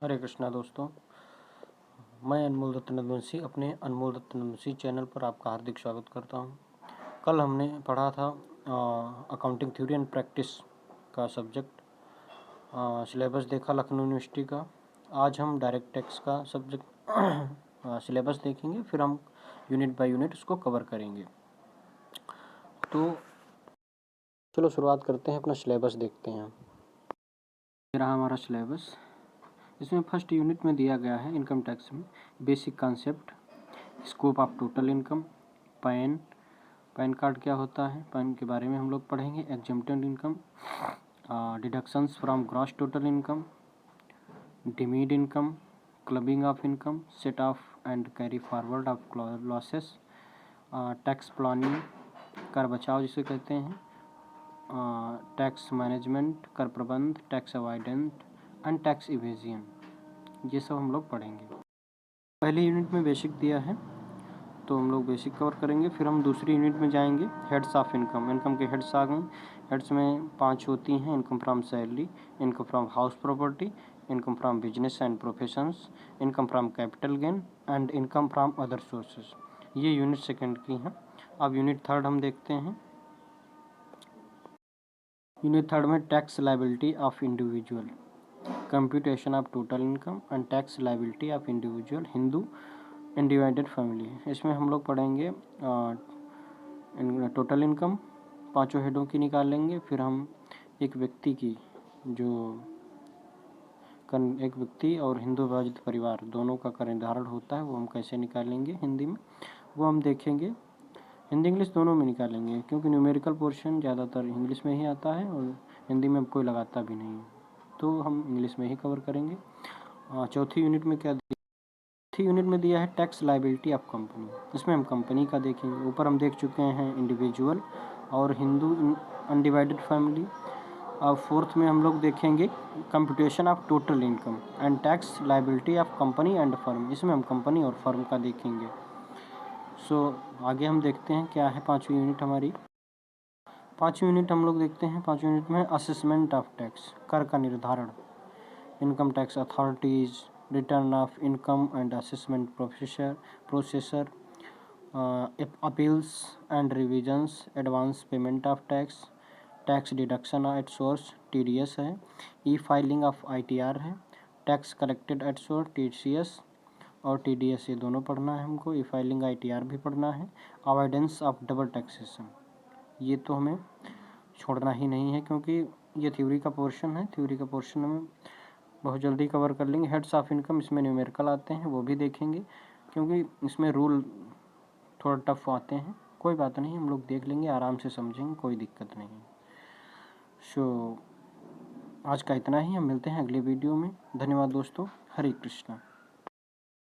हरे कृष्णा दोस्तों, मैं अनमोल दत्त नंदवंशी अपने अनमोल दत्त नंदवंशी चैनल पर आपका हार्दिक स्वागत करता हूं। कल हमने पढ़ा था अकाउंटिंग थ्योरी एंड प्रैक्टिस का सब्जेक्ट, सिलेबस देखा लखनऊ यूनिवर्सिटी का। आज हम डायरेक्ट टैक्स का सब्जेक्ट सिलेबस देखेंगे, फिर हम यूनिट बाय यूनिट उसको कवर करेंगे। तो चलो शुरुआत करते हैं, अपना सिलेबस देखते हैं। ये रहा हमारा सिलेबस। इसमें फर्स्ट यूनिट में दिया गया है इनकम टैक्स में basic concept, scope of total income, pan card क्या होता है, पैन के बारे में हम लोग पढ़ेंगे। Exempted income, deductions from gross total income, deemed income, clubbing of income, set off and carry forward of losses, tax planning, कर बचाव जिसे कहते हैं, टैक्स मैनेजमेंट, कर प्रबंध, tax avoidance and tax evasion, ये सब हम लोग पढ़ेंगे। पहले यूनिट में बेसिक दिया है तो हम लोग बेसिक कवर करेंगे। फिर हम दूसरी यूनिट में जाएंगे, हेड्स ऑफ इनकम। इनकम के हेड्स आ गए। हेड्स में 5 होती हैं: income from salary, income from house property, income from business and professions, income from capital gain and income from other sources. ये यूनिट सेकेंड की हैं। अब यूनिट थर्ड हम देखते हैं। यूनिट थर्ड में tax liability of individual, computation of total income and tax liability of individual Hindu undivided family. इसमें हम लोग पढ़ेंगे टोटल इनकम 5 हेडों की निकाल लेंगे। फिर हम एक व्यक्ति की एक व्यक्ति और हिंदू विभाजित परिवार दोनों का कर निर्धारण होता है, वो हम कैसे निकालेंगे हिंदी में, वो हम देखेंगे। हिंदी इंग्लिश दोनों में निकालेंगे, क्योंकि न्यूमेरिकल पोर्शन ज़्यादातर इंग्लिश में ही आता है और हिंदी में कोई लगाता भी नहीं है, तो हम इंग्लिश में ही कवर करेंगे। चौथी यूनिट में क्या दिया? चौथी यूनिट में दिया है टैक्स लायबिलिटी ऑफ कंपनी। इसमें हम कंपनी का देखेंगे। ऊपर हम देख चुके हैं इंडिविजुअल और हिंदू अनडिवाइडेड फैमिली। अब फोर्थ में हम लोग देखेंगे computation of total income and tax liability of company and firm. इसमें हम कंपनी और फर्म का देखेंगे। आगे हम देखते हैं क्या है 5वीं यूनिट हमारी। 5वीं यूनिट हम लोग देखते हैं। 5वीं यूनिट में असेसमेंट ऑफ टैक्स, कर का निर्धारण, income tax authorities, return of income and assessment processor, appeals and revisions, advance payment of tax, tax deduction at source TDS है, ई फाइलिंग ऑफ ITR है, tax collected at source TCS और TDS, ये दोनों पढ़ना है हमको। ई फाइलिंग ITR भी पढ़ना है। अवॉइडेंस ऑफ डबल टैक्सेशन, ये तो हमें छोड़ना ही नहीं है, क्योंकि ये थ्योरी का पोर्शन है। थ्योरी का पोर्शन हमें बहुत जल्दी कवर कर लेंगे। हेड्स ऑफ इनकम, इसमें न्यूमेरिकल आते हैं, वो भी देखेंगे, क्योंकि इसमें रूल थोड़ा टफ आते हैं। कोई बात नहीं, हम लोग देख लेंगे, आराम से समझेंगे, कोई दिक्कत नहीं। आज का इतना ही। हम मिलते हैं अगले वीडियो में। धन्यवाद दोस्तों। हरे कृष्णा।